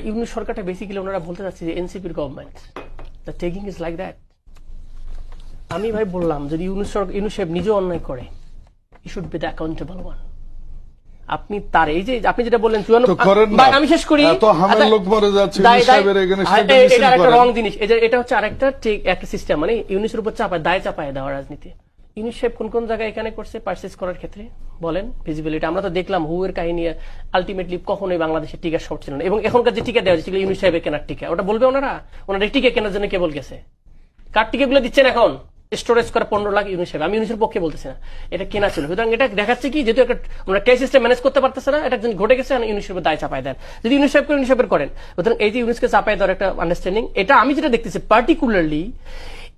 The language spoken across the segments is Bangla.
ইউনিট সরকারটা বেসিক্যালি ওনারা বলতে চাচ্ছে যে এনসিপির government the taking is like that. আমি ভাই বললাম যদি ইউনিট সাহেব নিজেও অন্যায় করে he should be the accountable one. আপনি তার এই যে আপনি যেটা বললেন আমি শেষ করি, এটা একটা রং জিনিস, এটা হচ্ছে আরেকটা ঠিক একটা সিস্টেম, মানে ইউনিসের উপর দায় চাপায় দেওয়া রাজনীতি। ইউনিস সাহেব কোন কোন জায়গায় এখানে করছে পারচেজ করার ক্ষেত্রে বলেন ভিজিবিলিটি, আমরা তো দেখলাম হুয়ের কাহিনী আলটিমেটলি কখনোই বাংলাদেশের টিকা শর্ট ছিল না, এবং এখনকার যে টিকা দেওয়া হচ্ছে ইউনিস সাহেবের কেনার টিকা, ওটা বলবে ওনারা টিকা কেনার জন্য কেবল গেছে, কার টিকা গুলো দিচ্ছেন এখন স্টোরেজ করে 15 লাখ ইউনিট হিসেবে, আমি ইউনিসের পক্ষে বলতেছি না, এটা কেনা ছিল। সুতরাং এটা দেখাচ্ছে কি যেহেতু একটা আমরা ক্রাইসিস সিস্টেম ম্যানেজ করতে পারতেছে না, এটা ঘটে গেছে, ইউনিট হিসেবে দায় চাপায় দেন, যদি ইউনিট সাহেব করেন। সুতরাং এই যে ইউনিসকে চাপায় দেওয়ার একটা আন্ডারস্ট্যান্ডিং, এটা আমি যেটা দেখতেছি পার্টিকুলারলি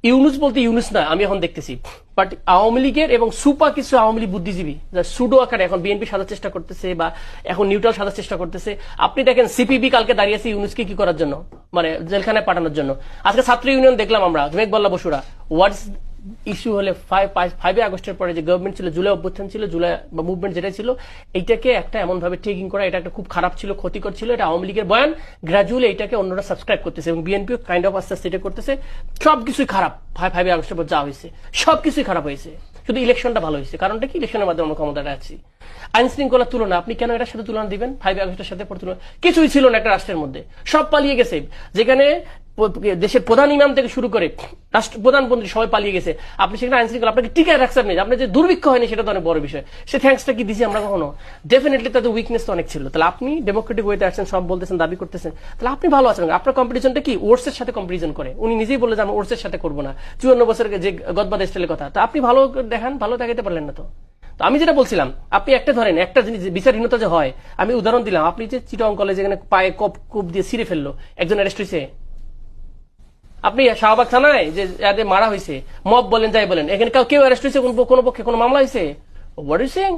ইউনুস বলতে ইউনুস না, আমি এখন দেখতেছি বাট আওয়ামী লীগের এবং সুপা কিছু আওয়ামী লীগ বুদ্ধিজীবী সুডো আকারে এখন বিএনপি সাজার চেষ্টা করতেছে বা এখন নিউট্রাল সাজার চেষ্টা করতেছে। আপনি দেখেন সিপিবি কালকে দাঁড়িয়েছে ইউনুসকে কি করার জন্য, মানে জেলখানায় পাঠানোর জন্য। আজকে ছাত্র ইউনিয়ন দেখলাম আমরা, মেঘবল্লা বসুরা, হোয়াটস ইস্যু হলে 5 আগস্টের পরে যে গভর্নমেন্ট ছিল, জুলাই অভ্যুত্থান ছিল, জুলাই বা মুভমেন্ট যেটা ছিল, এইটাকে একটা এমন ভাবে টেকিং করা, এটা একটা খুব খারাপ ছিল, ক্ষতিকর ছিল, এটা আওয়ামী লীগের বয়ান। গ্রাজুয়ালি এটাকে অন্যরা সাবস্ক্রাইব করতেছে এবং বিএনপি কাইন্ড অফ আস্তে আস্তে এটা করতেছে। সবকিছুই খারাপ, 5 আগস্টের পর যা হয়েছে সবকিছুই খারাপ হয়েছে, শুধু ইলেকশনটা ভালো হয়েছে। কারণটা কি, ইলেকশনের মাধ্যমে আমরা ক্ষমতাটা আছি। আইন শৃঙ্খলার তুলনা আপনি কেন এটার সাথে তুলনা দিবেন? 5 আগস্টের সাথে তুলনা কিছুই ছিল না একটা রাষ্ট্রের মধ্যে, সব পালিয়ে গেছে। যেখানে দেশের প্রধান ইমাম থেকে শুরু করে প্রধানমন্ত্রী সবাই পালিয়ে গেছে, আপনি সেখানে আইন শৃঙ্খলা আপনাকে টিকায় রাখছেন না, আপনার যে দুর্ভিক্ষ হয়নি সেটা তো অনেক বড় বিষয়। সে থ্যাঙ্কসটা কি দিছি আমরা কখনো? ডেফিনেটলি তাদের উইকনেস তো অনেক ছিল। তাহলে আপনি ডেমোক্রেটিক ওয়েতে আসছেন, সব বলতেছেন, দাবি করতেছেন, তাহলে আপনি ভালো আছেন। আপনার কম্পিটিশনটা কি ওর্সের সাথে কম্পারিজন করে, উনি নিজেই বলে যে আমি ওর্সের সাথে করবো না, 54 বছরের যে গদবাদ স্টাইলের কথা। তো আপনি ভালো দেখান, ভালো দেখাইতে পারলেন না। তো আমি যেটা বলছিলাম, আপনি একটা ধরেন একটা জিনিস বিচারহীনতা যে হয়, আমি উদাহরণ দিলাম, আপনি যে চিটং কলেজে যেখানে পায়ে কূপ দিয়ে ছিঁড়ে ফেললো, একজন অ্যারেস্ট হয়েছে। আপনি শাহবাগ থানায় যে মারা হয়েছে, মব বলেন যাই বলেন, এখানে কেউ অ্যারেস্ট হয়েছে? কোন পক্ষে কোনো মামলা হয়েছে? What you saying?